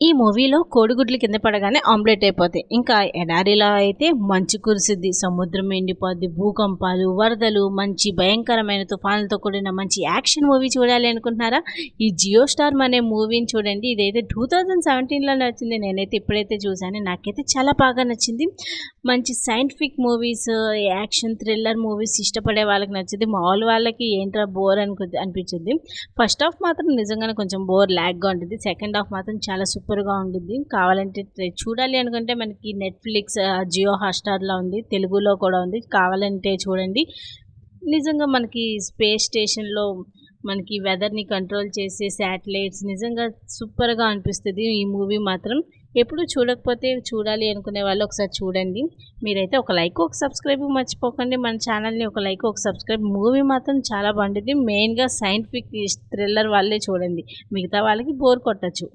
ఈ మూవీలో కోడిగుడ్లు కింద పడగానే ఆమ్లెట్ అయిపోతాయి. ఇంకా ఎడారిలో అయితే మంచు కురిసిద్ది, సముద్రం ఎండిపోద్ది, భూకంపాలు, వరదలు, మంచి భయంకరమైన తుఫానులతో కూడిన మంచి యాక్షన్ మూవీ చూడాలి అనుకుంటున్నారా? ఈ జియో స్టార్ అనే మూవీని చూడండి. ఇదైతే 2017లోనే వచ్చింది. నేనైతే ఇప్పుడైతే చూశాను. నాకైతే చాలా బాగా నచ్చింది. మంచి scientific movies, action thriller movies ఇష్టపడే వాళ్ళకి నచ్చింది. మామూలు వాళ్ళకి ఏంట్రా బోర్ అనిపించింది. ఫస్ట్ హాఫ్ మాత్రం నిజంగానే కొంచెం బోర్ ల్యాగ్గా ఉంటుంది. సెకండ్ హాఫ్ మాత్రం చాలా సూపర్గా ఉంటుంది. కావాలంటే చూడాలి అనుకుంటే మనకి నెట్ఫ్లిక్స్, జియో హాట్‌స్టార్‌లో ఉంది, తెలుగులో కూడా ఉంది. కావాలంటే చూడండి. నిజంగా మనకి స్పేస్ స్టేషన్‌లో మనకి వెదర్‌ని కంట్రోల్ చేసే శాటిలైట్స్ నిజంగా సూపర్‌గా అనిపిస్తది ఈ మూవీ మాత్రం. ఎప్పుడు చూడకపోతే చూడాలి అనుకునే వాళ్ళు ఒకసారి చూడండి. మీరైతే ఒక లైక్, ఒక సబ్స్క్రైబ్ మర్చిపోకండి. మన ఛానల్‌ని ఒక లైక్, ఒక సబ్స్క్రైబ్. మూవీ మాత్రం చాలా బాగుంటుంది. మెయిన్‌గా సైంటిఫిక్ థ్రిల్లర్ వాళ్ళే చూడండి. మిగతా వాళ్ళకి బోర్ కొట్టచ్చు.